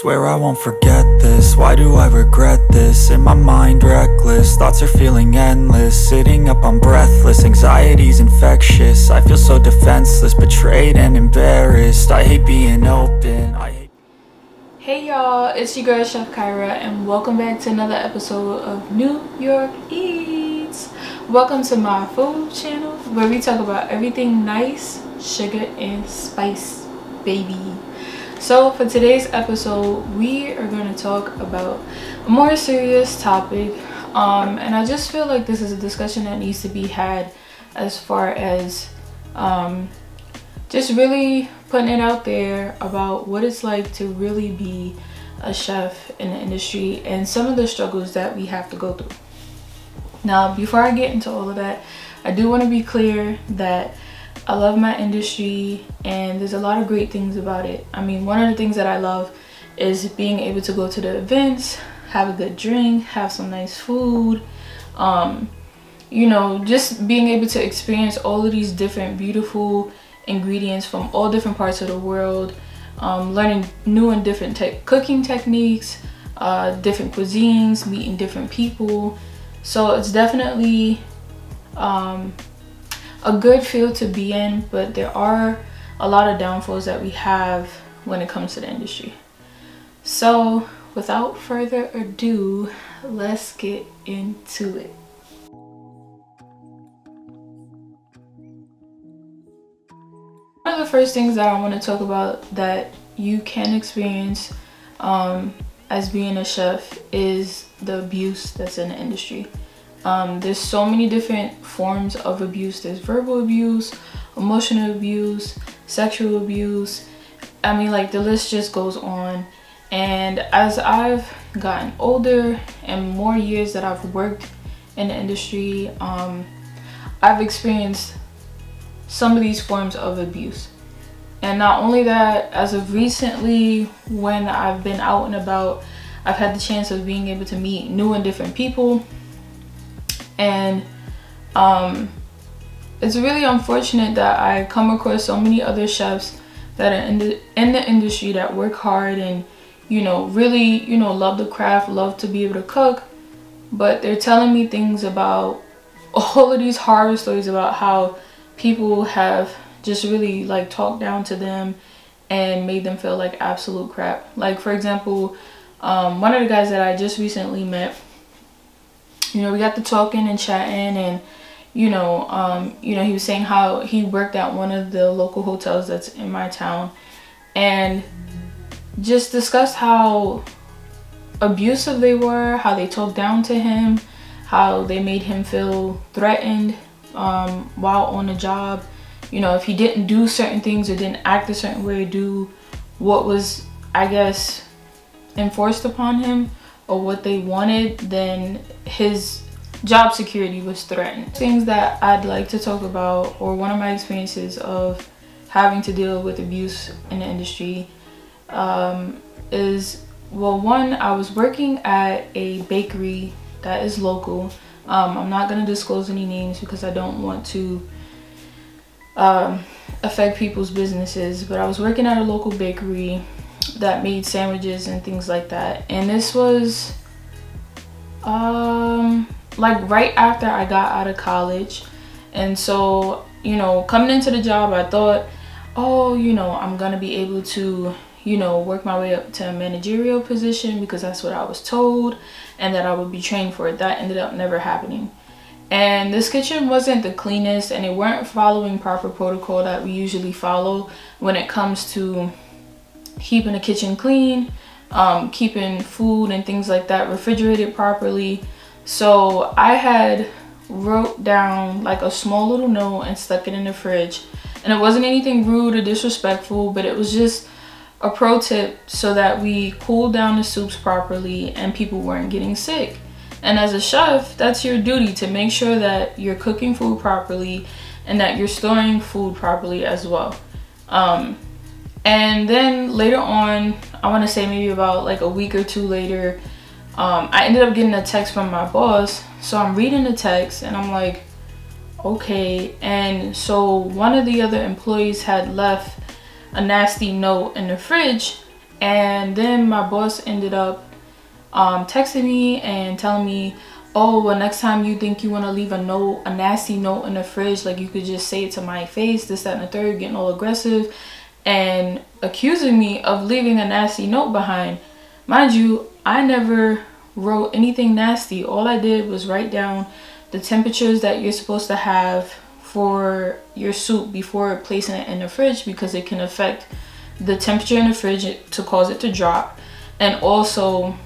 Swear I won't forget this, why do I regret this? In my mind reckless, thoughts are feeling endless. Sitting up, I'm breathless, anxiety's infectious. I feel so defenseless, betrayed and embarrassed. I hate being open, Hey y'all, it's your girl Chef Kyra and welcome back to another episode of New York Eats. Welcome to my food channel where we talk about everything nice, sugar and spice, baby. So for today's episode, we are going to talk about a more serious topic, and I just feel like this is a discussion that needs to be had as far as just really putting it out there about what it's like to really be a chef in the industry and some of the struggles that we have to go through. Now, before I get into all of that, I do want to be clear that I love my industry and there's a lot of great things about it. I mean, one of the things that I love is being able to go to the events, have a good drink, have some nice food, you know, just being able to experience all of these different beautiful ingredients from all different parts of the world, learning new and different cooking techniques, different cuisines, meeting different people. So it's definitely a good field to be in, but there are a lot of downfalls that we have when it comes to the industry. So without further ado, let's get into it. One of the first things that I want to talk about that you can experience as being a chef is the abuse that's in the industry. There's so many different forms of abuse. There's verbal abuse, emotional abuse, sexual abuse. I mean, like, the list just goes on. And as I've gotten older and more years that I've worked in the industry, I've experienced some of these forms of abuse. And not only that, as of recently, when I've been out and about, I've had the chance of being able to meet new and different people. And it's really unfortunate that I come across so many other chefs that are in the industry that work hard and, you know, really, you know, love the craft, love to be able to cook, but they're telling me things about all of these horror stories about how people have just really like talked down to them and made them feel like absolute crap. Like, for example, one of the guys that I just recently met, you know, we got to talking and chatting, and you know, he was saying how he worked at one of the local hotels that's in my town, and just discussed how abusive they were, how they talked down to him, how they made him feel threatened while on the job. You know, if he didn't do certain things or didn't act a certain way, do what was, I guess, enforced upon him or what they wanted, then his job security was threatened. Things that I'd like to talk about, or one of my experiences of having to deal with abuse in the industry, is, well, one, I was working at a bakery that is local. I'm not going to disclose any names because I don't want to affect people's businesses, but I was working at a local bakery that made sandwiches and things like that, and this was like right after I got out of college. And so, you know, coming into the job, I thought, oh, you know, I'm gonna be able to, you know, work my way up to a managerial position because that's what I was told, and that I would be trained for it. That ended up never happening. And this kitchen wasn't the cleanest, and they weren't following proper protocol that we usually follow when it comes to keeping the kitchen clean, keeping food and things like that refrigerated properly. So I had wrote down like a small little note and stuck it in the fridge, and it wasn't anything rude or disrespectful, but it was just a pro tip so that we cooled down the soups properly and people weren't getting sick. And as a chef, that's your duty, to make sure that you're cooking food properly and that you're storing food properly as well. And then later on, I want to say maybe about like a week or two later, I ended up getting a text from my boss. So I'm reading the text and I'm like, okay. And so one of the other employees had left a nasty note in the fridge, And then my boss ended up texting me and telling me, oh, well, next time you think you want to leave a note, a nasty note in the fridge, like you could just say it to my face, this, that, and the third, getting all aggressive and accusing me of leaving a nasty note behind. Mind you, I never wrote anything nasty. All I did was write down the temperatures that you're supposed to have for your soup before placing it in the fridge, because it can affect the temperature in the fridge to cause it to drop, and also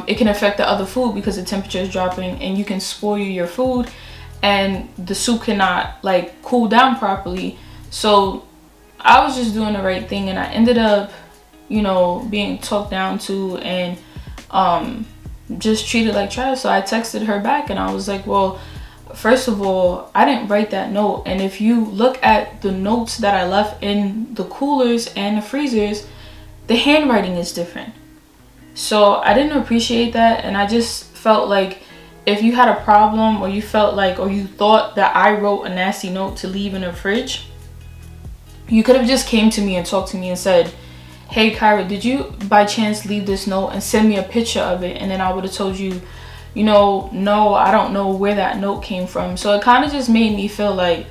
it can affect the other food because the temperature is dropping, and you can spoil your food and the soup cannot like cool down properly. So I was just doing the right thing, and I ended up, you know, being talked down to and just treated like trash. So I texted her back and I was like, well, first of all, I didn't write that note, and if you look at the notes that I left in the coolers and the freezers, the handwriting is different. So I didn't appreciate that, and I just felt like if you had a problem, or you felt like, or you thought that I wrote a nasty note to leave in the fridge, you could have just came to me and talked to me and said, hey Kyra, did you by chance leave this note, and send me a picture of it, and then I would have told you, you know, no, I don't know where that note came from. So it kind of just made me feel like,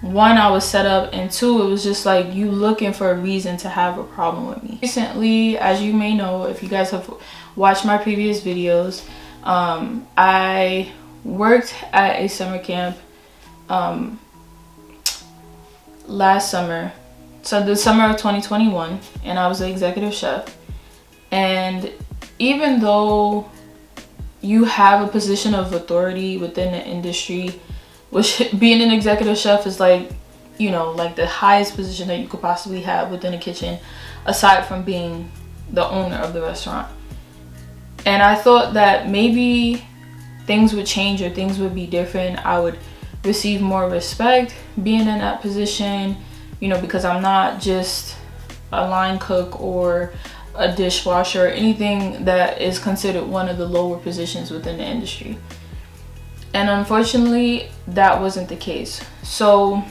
one, I was set up, and two, it was just like you looking for a reason to have a problem with me. Recently, as you may know, if you guys have watched my previous videos, I worked at a summer camp last summer, so the summer of 2021, and I was the executive chef. And even though you have a position of authority within the industry, which being an executive chef is like, you know, like the highest position that you could possibly have within a kitchen, aside from being the owner of the restaurant. And I thought that maybe things would change, or things would be different. I would receive more respect being in that position, you know, because I'm not just a line cook or a dishwasher or anything that is considered one of the lower positions within the industry. And unfortunately, that wasn't the case. So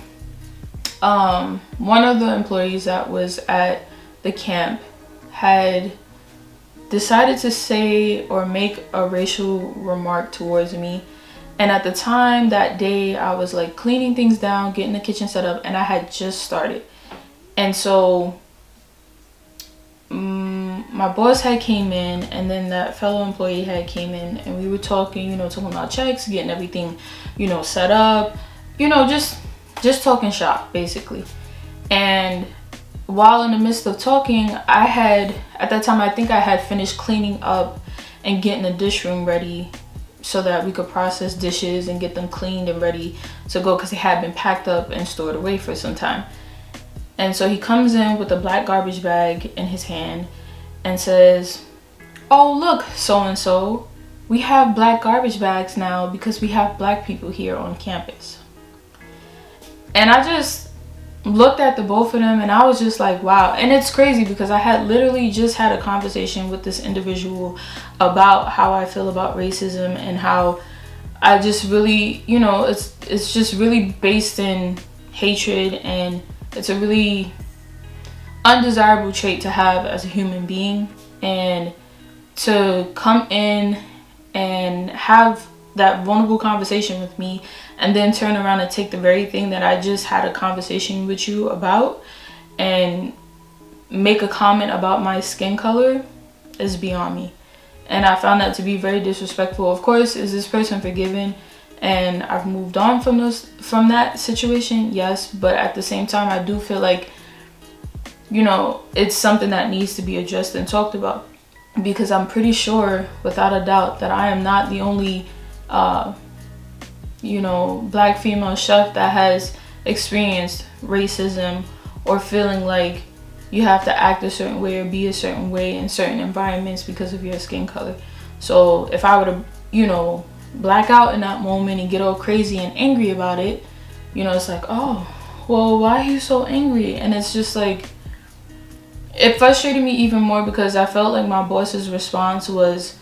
one of the employees that was at the camp had decided to say or make a racial remark towards me. And at the time, that day, I was like cleaning things down, getting the kitchen set up, and I had just started. And so my boss had came in, and then that fellow employee had came in, and we were talking, you know, talking about checks, getting everything, you know, set up, you know, just talking shop basically. And while in the midst of talking, I had, at that time, I think I had finished cleaning up and getting the dish room ready so that we could process dishes and get them cleaned and ready to go, because they had been packed up and stored away for some time. And so he comes in with a black garbage bag in his hand and says, oh, look, so-and-so, we have black garbage bags now because we have black people here on campus. And I just looked at the both of them, and I was just like, wow. And it's crazy because I had literally just had a conversation with this individual about how I feel about racism, and how I just really, you know, it's just really based in hatred, and it's a really undesirable trait to have as a human being. And to come in and have that vulnerable conversation with me, and then turn around and take the very thing that I just had a conversation with you about and make a comment about my skin color, is beyond me. And I found that to be very disrespectful. Of course, is this person forgiven and I've moved on from that situation? Yes, but at the same time, I do feel like, you know, it's something that needs to be addressed and talked about, because I'm pretty sure without a doubt that I am not the only you know, black female chef that has experienced racism, or feeling like you have to act a certain way or be a certain way in certain environments because of your skin color. So if I were to, you know, black out in that moment and get all crazy and angry about it, you know, it's like, oh, well, why are you so angry? And it's just like, it frustrated me even more because I felt like my boss's response was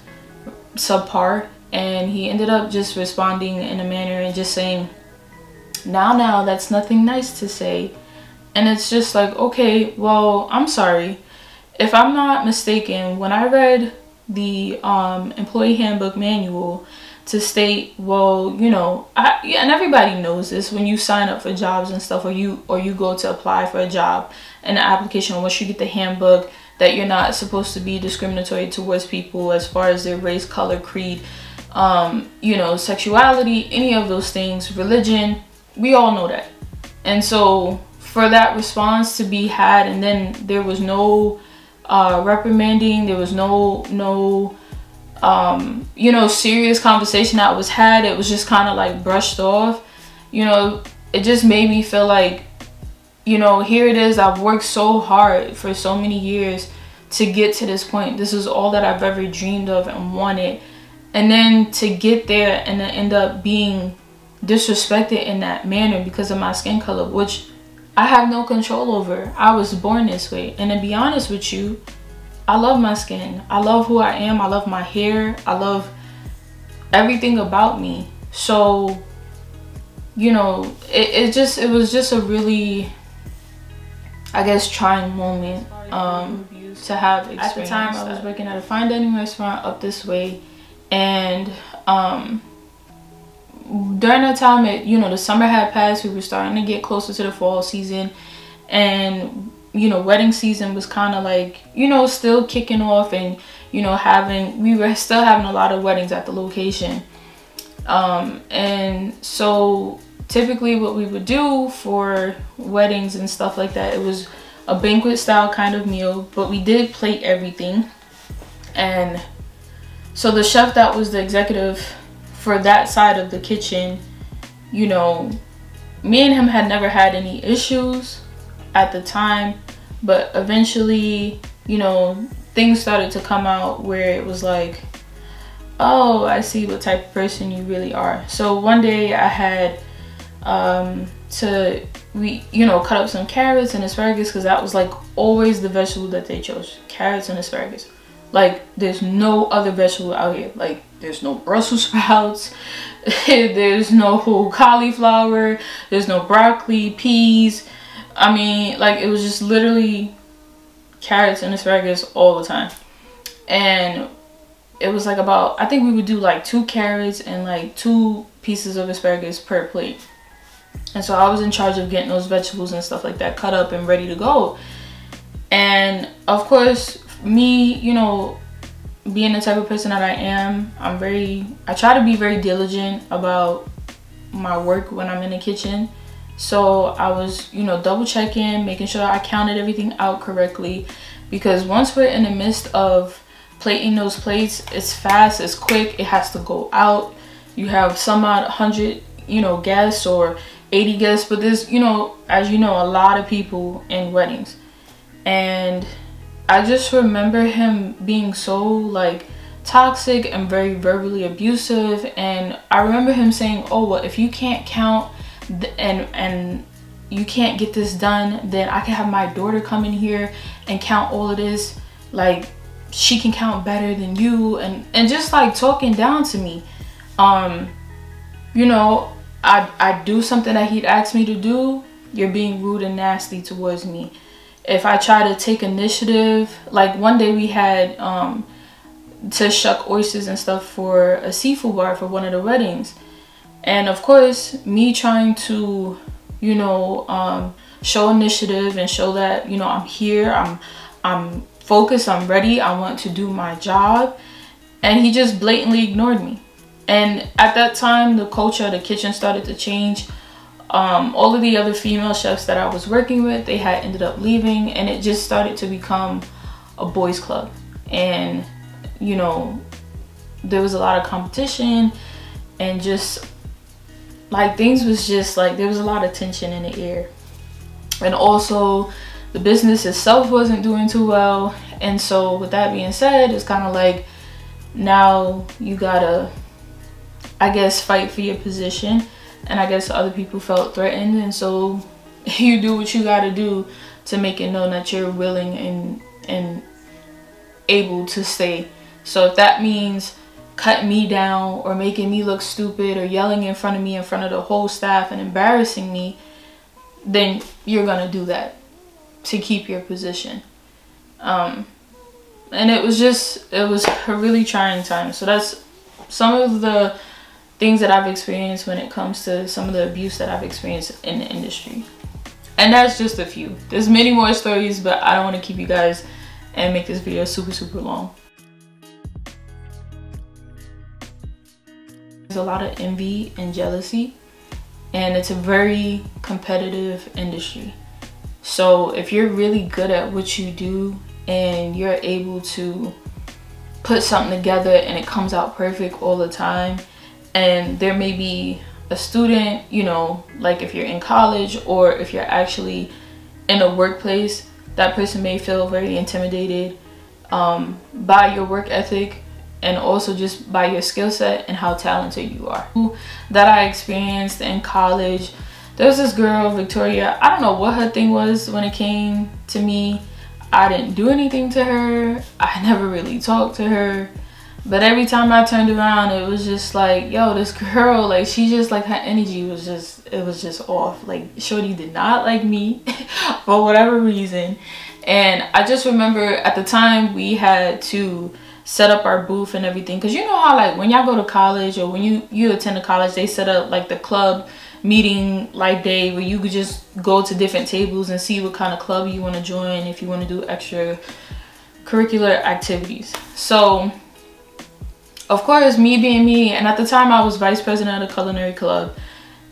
subpar. And he ended up just responding in a manner and just saying, now, that's nothing nice to say. And it's just like, okay, well, I'm sorry. if I'm not mistaken, when I read the employee handbook manual to state, well, you know, and everybody knows this, when you sign up for jobs and stuff, or you go to apply for a job, and the application, once you get the handbook, that you're not supposed to be discriminatory towards people as far as their race, color, creed, you know, sexuality, any of those things, religion. We all know that. And so for that response to be had, and then there was no reprimanding, there was no you know, serious conversation that was had. It was just kind of like brushed off. You know, it just made me feel like, you know, here it is, I've worked so hard for so many years to get to this point. This is all that I've ever dreamed of and wanted, and then to get there and then end up being disrespected in that manner because of my skin color, which I have no control over. I was born this way. And to be honest with you, I love my skin. I love who I am. I love my hair. I love everything about me. So, you know, it was just a really, I guess, trying moment to have experienced. At the time, I was working at a fine dining restaurant up this way, and during that time, you know, the summer had passed. We were starting to get closer to the fall season, and you know, wedding season was kind of like, you know, still kicking off, and you know, we were still having a lot of weddings at the location. And so typically what we would do for weddings and stuff like that, it was a banquet style kind of meal, but we did plate everything. And so the chef that was the executive for that side of the kitchen, you know, me and him had never had any issues at the time, but eventually, you know, things started to come out where it was like, oh, I see what type of person you really are. So one day I had you know, cut up some carrots and asparagus, because that was like always the vegetable that they chose, carrots and asparagus. Like, there's no other vegetable out here. Like, there's no Brussels sprouts, there's no cauliflower, there's no broccoli, peas. I mean, like, it was just literally carrots and asparagus all the time. And it was like about, I think we would do like 2 carrots and like 2 pieces of asparagus per plate. And so I was in charge of getting those vegetables and stuff like that cut up and ready to go. And of course, me, you know, being the type of person that I am, I try to be very diligent about my work when I'm in the kitchen. So I was, you know, double checking, making sure I counted everything out correctly, because once we're in the midst of plating those plates, it's fast, it's quick, it has to go out. You have some odd 100, you know, guests or 80 guests, but there's, you know, as you know, a lot of people in weddings. And I just remember him being so like toxic and very verbally abusive. And I remember him saying, oh, well, if you can't count and you can't get this done, then I can have my daughter come in here and count all of this. Like, she can count better than you, and just like talking down to me. You know, I do something that he'd asked me to do, you're being rude and nasty towards me. If I try to take initiative, like one day we had to shuck oysters and stuff for a seafood bar for one of the weddings. And of course, me trying to, you know, show initiative and show that, you know, I'm here, I'm focused, I'm ready, I want to do my job. And he just blatantly ignored me. And at that time, the culture of the kitchen started to change. All of the other female chefs that I was working with, they had ended up leaving, and it just started to become a boys club. And, you know, there was a lot of competition, and just like things was just like, there was a lot of tension in the air. And also the business itself wasn't doing too well. And so with that being said, it's kind of like, now you gotta, I guess, fight for your position. And I guess other people felt threatened, and so you do what you gotta do to make it known that you're willing and able to stay. So if that means cutting me down or making me look stupid or yelling in front of me in front of the whole staff and embarrassing me, then you're gonna do that to keep your position. And it was a really trying time. So that's some of the things that I've experienced when it comes to some of the abuse that I've experienced in the industry. And that's just a few. There's many more stories, but I don't want to keep you guys and make this video super long. There's a lot of envy and jealousy, and it's a very competitive industry. So if you're really good at what you do and you're able to put something together and it comes out perfect all the time, and there may be a student, you know, like if you're in college or if you're actually in a workplace, that person may feel very intimidated by your work ethic and also just by your skill set and how talented you are. That I experienced in college, there was this girl, Victoria. I don't know what her thing was when it came to me. I didn't do anything to her. I never really talked to her. But every time I turned around, it was just like, yo, this girl, like, she just, like, her energy was just, it was just off. Like, shorty did not like me for whatever reason. And I just remember at the time we had to set up our booth and everything. Because you know how, like, when y'all go to college or when you attend a college, they set up, like, the club meeting like day where you could just go to different tables and see what kind of club you want to join if you want to do extra curricular activities. So of course, me being me, and at the time I was vice president of the culinary club,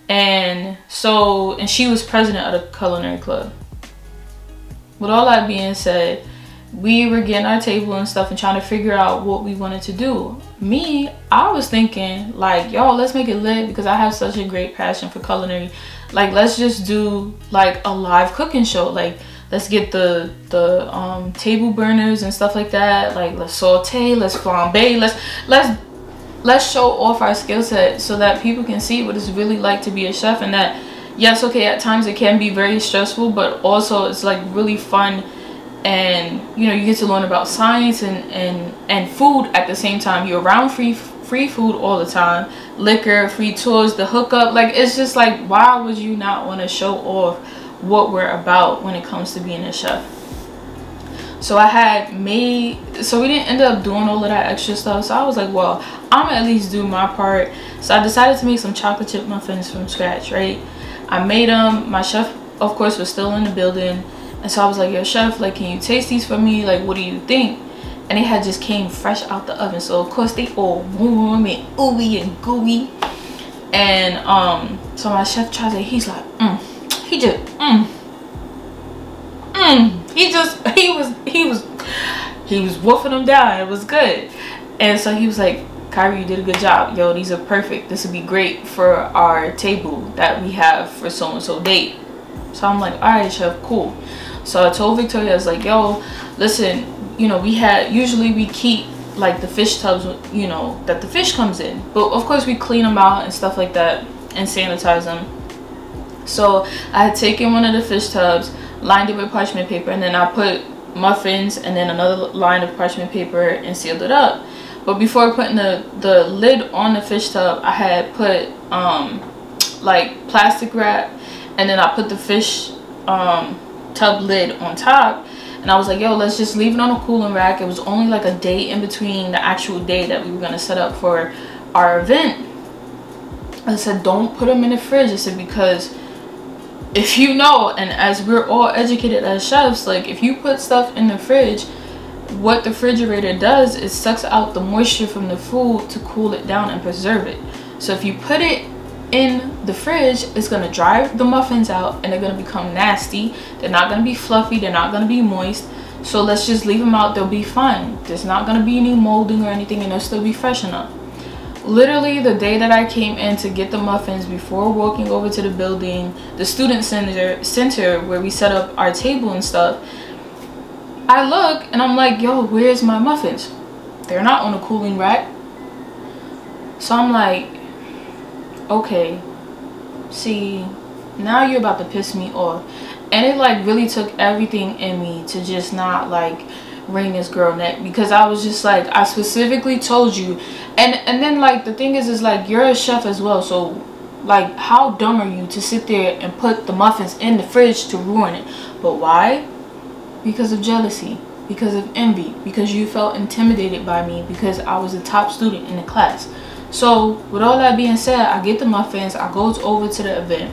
and she was president of the culinary club. With all that being said, we were getting our table and stuff and trying to figure out what we wanted to do. Me, I was thinking like, yo, let's make it lit because I have such a great passion for culinary. Like, let's just do like a live cooking show. Like, let's get the table burners and stuff like that. Like, let's saute, let's flambe, let's show off our skill set so that people can see what it's really like to be a chef. And that, yes, okay, at times it can be very stressful, but also it's like really fun. And you know, you get to learn about science and food at the same time. You're around free food all the time, liquor, free tours, the hookup. Like, it's just like, why would you not want to show off what we're about when it comes to being a chef? So we didn't end up doing all of that extra stuff. So I was like, well, I'm gonna at least do my part. So I decided to make some chocolate chip muffins from scratch, right? I made them. My chef, of course, was still in the building. And so I was like, yo, chef, like, can you taste these for me? Like, what do you think? And they had just came fresh out the oven. So of course they all warm and ooey and gooey. And so my chef tries it. He's like, he was wolfing them down. It was good. And so he was like, Kyra, you did a good job. Yo, these are perfect. This would be great for our table that we have for so and so date. So I'm like, all right, chef, cool. So I told Victoria, I was like, yo, listen, you know, usually we keep like the fish tubs, you know, that the fish comes in, but of course we clean them out and stuff like that and sanitize them. So I had taken one of the fish tubs, lined it with parchment paper, and then I put muffins and then another line of parchment paper and sealed it up. But before putting the lid on the fish tub, I had put like plastic wrap, and then I put the fish tub lid on top. And I was like, yo, let's just leave it on a cooling rack. It was only like a day in between the actual day that we were gonna set up for our event. I said, don't put them in the fridge. I said, because if you know, and as we're all educated as chefs, like, if you put stuff in the fridge, what the refrigerator does is sucks out the moisture from the food to cool it down and preserve it. So if you put it in the fridge, it's gonna dry the muffins out and they're gonna become nasty. They're not gonna be fluffy, they're not gonna be moist. So let's just leave them out, they'll be fine. There's not gonna be any molding or anything, and they'll still be fresh enough. Literally the day that I came in to get the muffins, before walking over to the building, the student center where we set up our table and stuff, I look and I'm like, yo, where's my muffins? They're not on a cooling rack. So I'm like, okay, see, now you're about to piss me off. And it like really took everything in me to just not like wring this girl neck, because I was just like, I specifically told you. And then like the thing is like, you're a chef as well, so like, how dumb are you to sit there and put the muffins in the fridge to ruin it? But why? Because of jealousy. because of envy, because you felt intimidated by me because I was a top student in the class. So with all that being said, I get the muffins, I go over to the event,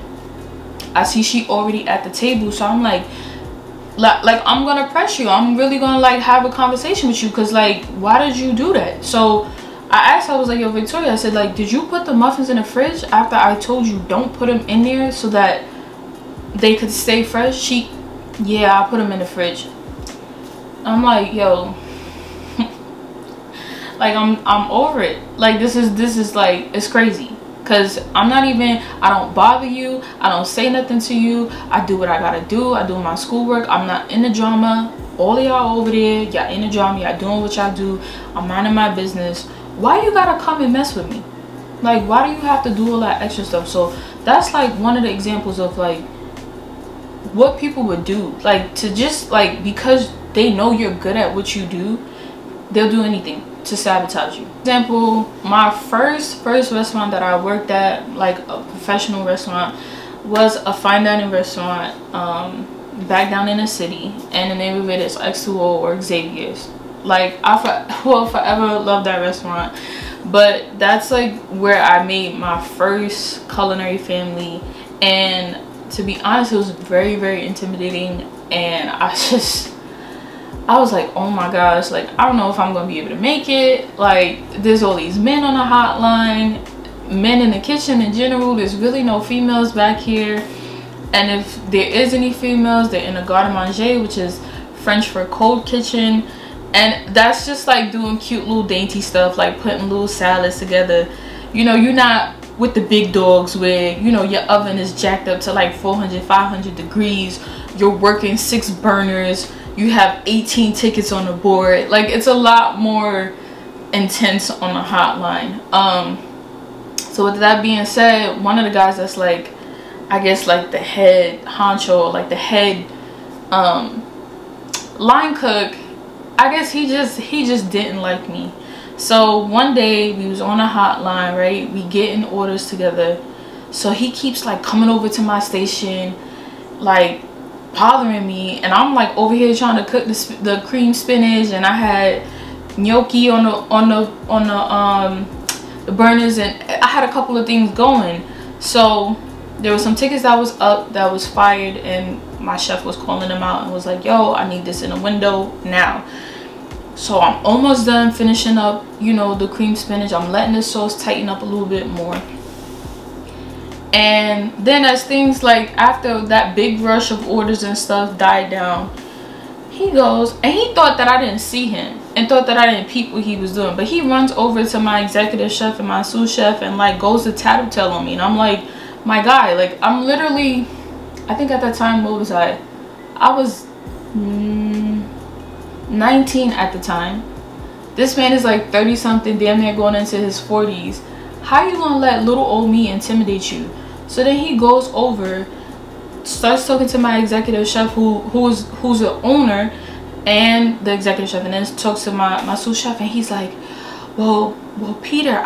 I see she already at the table, so I'm like I'm gonna press you, I'm really gonna like have a conversation with you, because like, why did you do that? So I asked her, I was like, yo Victoria, I said, like, did you put the muffins in the fridge after I told you don't put them in there so that they could stay fresh? Yeah, I put them in the fridge. I'm like, yo, like I'm over it. Like this is like, it's crazy. Cause I don't bother you, I don't say nothing to you, I do what I gotta do, I do my schoolwork, I'm not in the drama. All of y'all over there, y'all in the drama, y'all doing what y'all do, I'm minding my business. Why you gotta come and mess with me? Like, why do you have to do all that extra stuff? So that's like one of the examples of like what people would do, like to just like, because they know you're good at what you do, they'll do anything to sabotage you. For example, my first restaurant that I worked at, like a professional restaurant, was a fine dining restaurant back down in the city, and the name of it is X2O or Xavier's. Like I will forever love that restaurant, but that's like where I made my first culinary family. And to be honest, it was very, very intimidating, and I was like, oh my gosh, like I don't know if I'm gonna be able to make it. Like there's all these men on the hotline, men in the kitchen in general, there's really no females back here, and if there is any females, they're in a garde-manger, which is French for cold kitchen, and that's just like doing cute little dainty stuff, like putting little salads together. You know, you're not with the big dogs where, you know, your oven is jacked up to like 400-500 degrees, you're working 6 burners, you have 18 tickets on the board. Like it's a lot more intense on the hotline. So with that being said, one of the guys that's like, I guess like the head honcho, like the head line cook, I guess he just didn't like me. So one day we was on a hotline, right, we getting orders together, so he keeps like coming over to my station, like bothering me, and I'm like over here trying to cook the cream spinach, and I had gnocchi on the burners, and I had a couple of things going. So there was some tickets that was up that was fired, and my chef was calling them out and was like, yo, I need this in a window now. So I'm almost done finishing up, you know, the cream spinach. I'm letting the sauce tighten up a little bit more. And then as things like after that big rush of orders and stuff died down, he goes, and he thought that I didn't see him and thought that I didn't peep what he was doing, but he runs over to my executive chef and my sous chef and like goes to tattletale on me. And I'm like, my guy, like I'm literally, I think at that time, what was I was 19 at the time. This man is like 30 something, damn near going into his 40s. How you gonna let little old me intimidate you? So then he goes over, starts talking to my executive chef who's the owner and the executive chef, and then talks to my sous chef, and he's like, well Peter,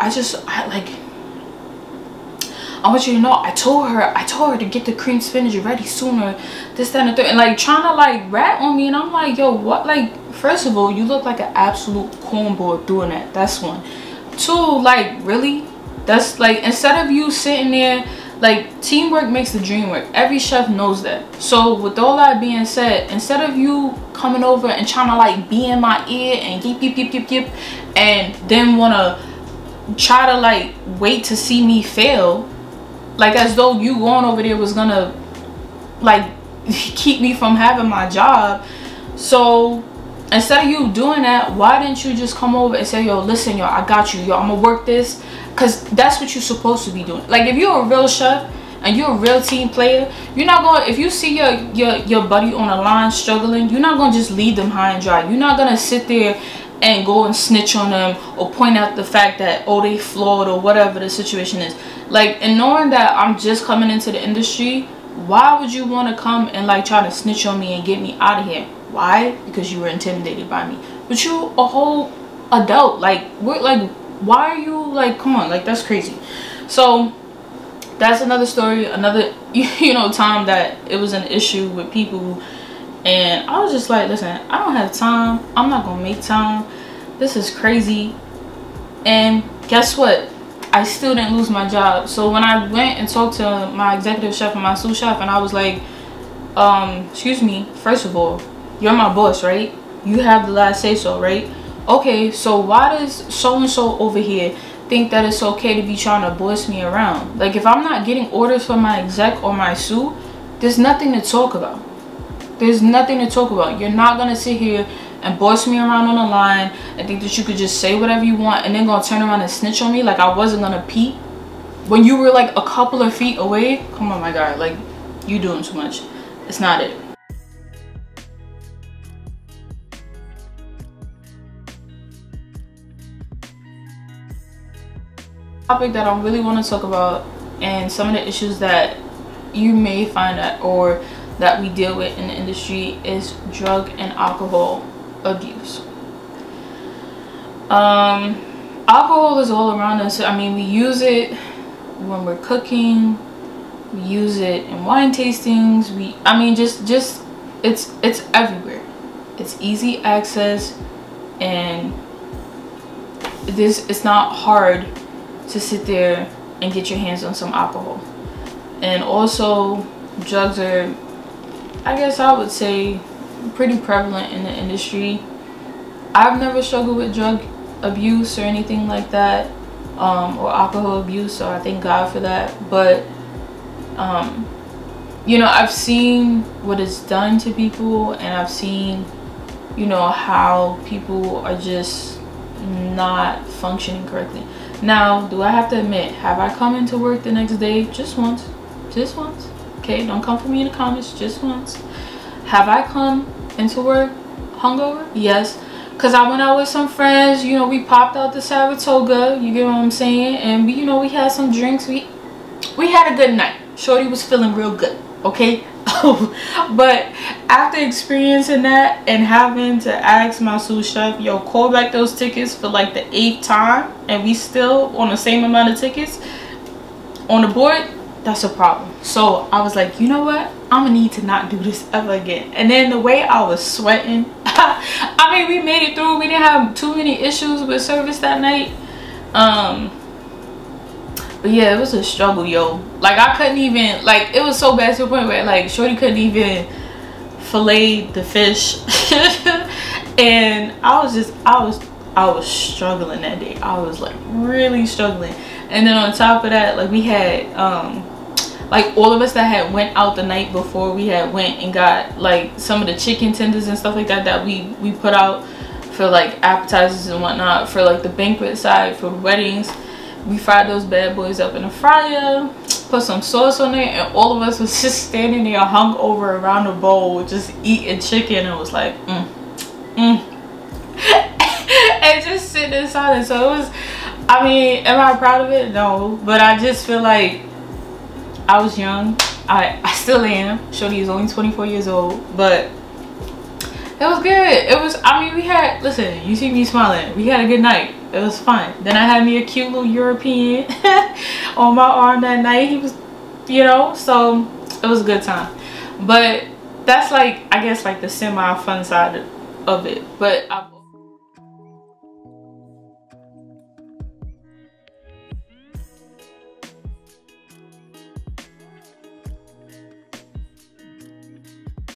I want you to know, I told her to get the cream spinach ready sooner, this, that, and the third, and like trying to like rat on me. And I'm like, yo, what? Like, first of all, you look like an absolute cornball doing that. That's one. Two, like, really? That's like, instead of you sitting there, like, teamwork makes the dream work. Every chef knows that. So with all that being said, instead of you coming over and trying to like be in my ear and yip, and then wanna try to like wait to see me fail, like as though you going over there was gonna like keep me from having my job. So instead of you doing that, why didn't you just come over and say, yo, listen, yo, I got you, yo, I'm gonna work this? Because that's what you're supposed to be doing. Like if you're a real chef and you're a real team player, you're not going, if you see your buddy on the line struggling, you're not going to just leave them high and dry. You're not going to sit there and go and snitch on them or point out the fact that, oh, they flawed or whatever the situation is. Like, and knowing that I'm just coming into the industry, why would you want to come and like try to snitch on me and get me out of here? Why? Because you were intimidated by me. But you a whole adult. Like, we're like, why are you like, come on, like that's crazy. So that's another story, another, you know, time that it was an issue with people And I was just like, listen, I don't have time. I'm not gonna make time. This is crazy. And guess what? I still didn't lose my job. So when I went and talked to my executive chef and my sous chef, and I was like, excuse me, first of all, you're my boss, right? You have the last say so, right? Okay, so why does so-and-so over here think that it's okay to be trying to boss me around? Like, if I'm not getting orders from my exec or my sous, there's nothing to talk about. There's nothing to talk about. You're not gonna sit here and boss me around on the line and think that you could just say whatever you want and then gonna turn around and snitch on me like I wasn't gonna peep when you were like a couple of feet away. Come on, my guy, like, you doing too much. It's not it. Topic that I really want to talk about, and some of the issues that you may find out or that we deal with in the industry, is drug and alcohol abuse. Alcohol is all around us. I mean, we use it when we're cooking, we use it in wine tastings, just it's everywhere. It's easy access, and it's not hard to sit there and get your hands on some alcohol. And also, drugs are, I guess I would say, pretty prevalent in the industry. I've never struggled with drug abuse or anything like that, or alcohol abuse, so I thank God for that. But you know, I've seen what it's done to people, and I've seen, you know, how people are just not functioning correctly. Now, do I have to admit, have I come into work the next day? Just once. Just once. Okay, don't come for me in the comments. Just once. Have I come into work hungover? Yes. Because I went out with some friends. You know, we popped out to Saratoga. You get what I'm saying? And we, you know, we had some drinks. We had a good night. Shorty was feeling real good. Okay? But after experiencing that and having to ask my sous chef, yo, call back those tickets for like the 8th time, and we still on the same amount of tickets on the board, that's a problem. So I was like, you know what, I'm gonna need to not do this ever again. And then the way I was sweating, I mean, we made it through. We didn't have too many issues with service that night. But yeah, it was a struggle, yo. Like, I couldn't even, like, it was so bad to the point where, like, shorty couldn't even fillet the fish. And I was struggling that day. I was like really struggling. And then on top of that, like, we had like all of us that had went out the night before, we had went and got like some of the chicken tenders and stuff like that that we put out for like appetizers and whatnot for like the banquet side for the weddings. We fried those bad boys up in the fryer, put some sauce on it, and all of us was just standing there hung over around the bowl just eating chicken, and was like and just sitting in silence. So it was, I mean, am I proud of it? No, but I just feel like I was young. I still am. Shorty is only 24 years old, but it was good. It was, I mean, we had, listen, you see me smiling, we had a good night. It was fun. Then I had me a cute little European on my arm that night. He was, you know, so it was a good time. But that's like, I guess, like the semi-fun side of it. But I've